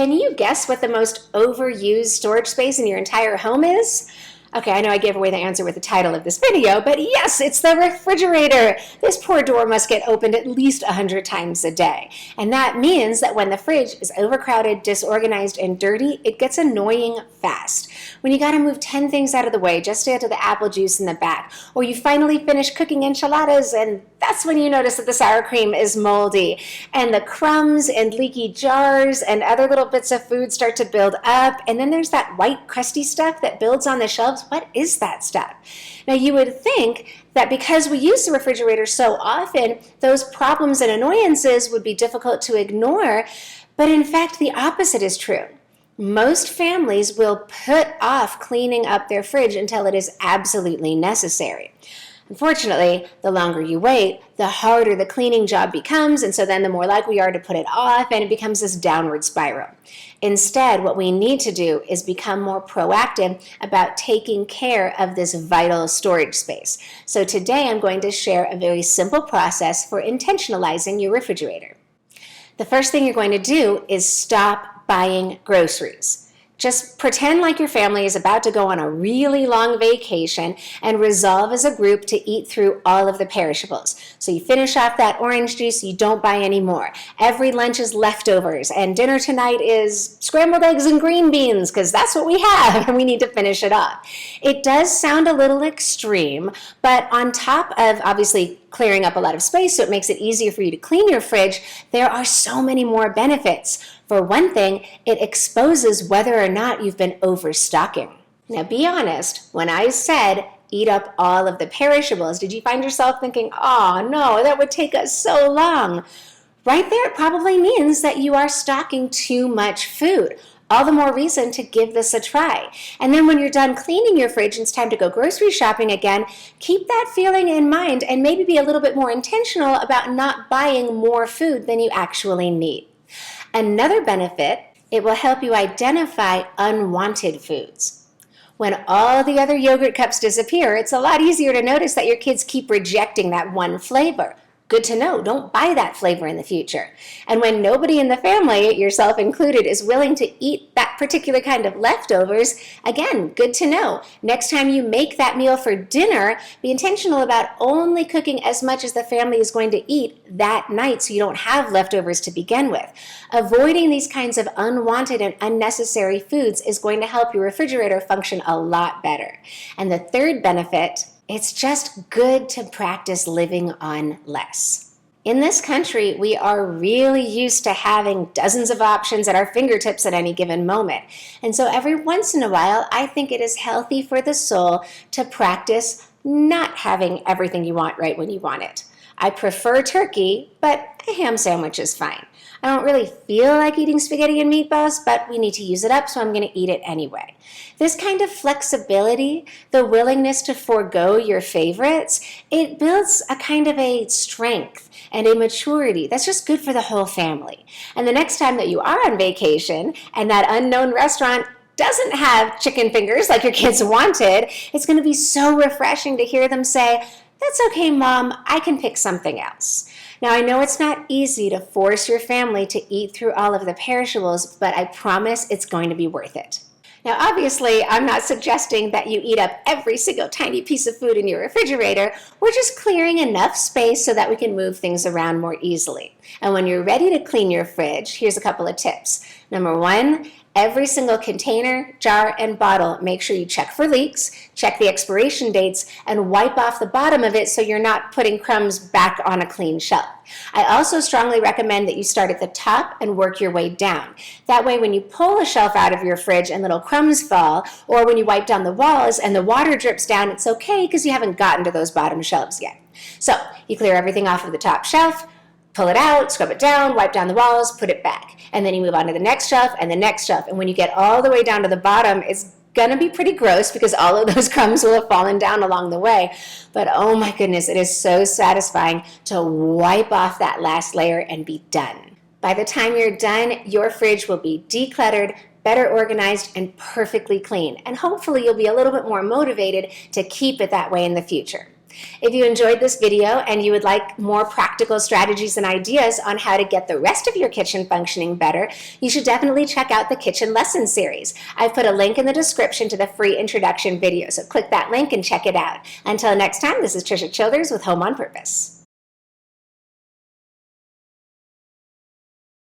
Can you guess what the most overused storage space in your entire home is? Okay, I know I gave away the answer with the title of this video, but yes, it's the refrigerator. This poor door must get opened at least 100 times a day. And that means that when the fridge is overcrowded, disorganized, and dirty, it gets annoying fast. When you gotta move 10 things out of the way just to get to the apple juice in the back, or you finally finish cooking enchiladas and that's when you notice that the sour cream is moldy and the crumbs and leaky jars and other little bits of food start to build up. And then there's that white crusty stuff that builds on the shelves. What is that stuff? Now you would think that because we use the refrigerator so often, those problems and annoyances would be difficult to ignore. But in fact, the opposite is true. Most families will put off cleaning up their fridge until it is absolutely necessary. Unfortunately, the longer you wait, the harder the cleaning job becomes, and so then the more likely we are to put it off, and it becomes this downward spiral. Instead, what we need to do is become more proactive about taking care of this vital storage space. So today I'm going to share a very simple process for intentionalizing your refrigerator. The first thing you're going to do is stop buying groceries. Just pretend like your family is about to go on a really long vacation and resolve as a group to eat through all of the perishables. So you finish off that orange juice, you don't buy any more. Every lunch is leftovers, and dinner tonight is scrambled eggs and green beans because that's what we have and we need to finish it off. It does sound a little extreme, but on top of obviously clearing up a lot of space so it makes it easier for you to clean your fridge, there are so many more benefits. For one thing, it exposes whether or not you've been overstocking. Now be honest, when I said eat up all of the perishables, did you find yourself thinking, oh no, that would take us so long? Right there, it probably means that you are stocking too much food. All the more reason to give this a try. And then when you're done cleaning your fridge and it's time to go grocery shopping again, keep that feeling in mind and maybe be a little bit more intentional about not buying more food than you actually need. Another benefit, it will help you identify unwanted foods. When all the other yogurt cups disappear, it's a lot easier to notice that your kids keep rejecting that one flavor. Good to know, don't buy that flavor in the future. And when nobody in the family, yourself included, is willing to eat that particular kind of leftovers, again, good to know. Next time you make that meal for dinner, be intentional about only cooking as much as the family is going to eat that night so you don't have leftovers to begin with. Avoiding these kinds of unwanted and unnecessary foods is going to help your refrigerator function a lot better. And the third benefit, it's just good to practice living on less. In this country, we are really used to having dozens of options at our fingertips at any given moment. And so every once in a while, I think it is healthy for the soul to practice not having everything you want right when you want it. I prefer turkey, but a ham sandwich is fine. I don't really feel like eating spaghetti and meatballs, but we need to use it up, so I'm going to eat it anyway. This kind of flexibility, the willingness to forego your favorites, it builds a kind of a strength and a maturity that's just good for the whole family. And the next time that you are on vacation and that unknown restaurant doesn't have chicken fingers like your kids wanted, it's going to be so refreshing to hear them say, "That's okay, Mom, I can pick something else." Now, I know it's not easy to force your family to eat through all of the perishables, but I promise it's going to be worth it. Now, obviously, I'm not suggesting that you eat up every single tiny piece of food in your refrigerator. We're just clearing enough space so that we can move things around more easily. And when you're ready to clean your fridge, here's a couple of tips. Number one, every single container, jar, and bottle, make sure you check for leaks, check the expiration dates, and wipe off the bottom of it so you're not putting crumbs back on a clean shelf. I also strongly recommend that you start at the top and work your way down. That way when you pull a shelf out of your fridge and little crumbs fall, or when you wipe down the walls and the water drips down, it's okay because you haven't gotten to those bottom shelves yet. So you clear everything off of the top shelf, pull it out, scrub it down, wipe down the walls, put it back. And then you move on to the next shelf and the next shelf. And when you get all the way down to the bottom, it's gonna be pretty gross because all of those crumbs will have fallen down along the way. But oh my goodness, it is so satisfying to wipe off that last layer and be done. By the time you're done, your fridge will be decluttered, better organized, and perfectly clean. And hopefully you'll be a little bit more motivated to keep it that way in the future. If you enjoyed this video and you would like more practical strategies and ideas on how to get the rest of your kitchen functioning better, you should definitely check out the Kitchen Lesson Series. I've put a link in the description to the free introduction video, so click that link and check it out. Until next time, this is Trisha Childers with Home on Purpose.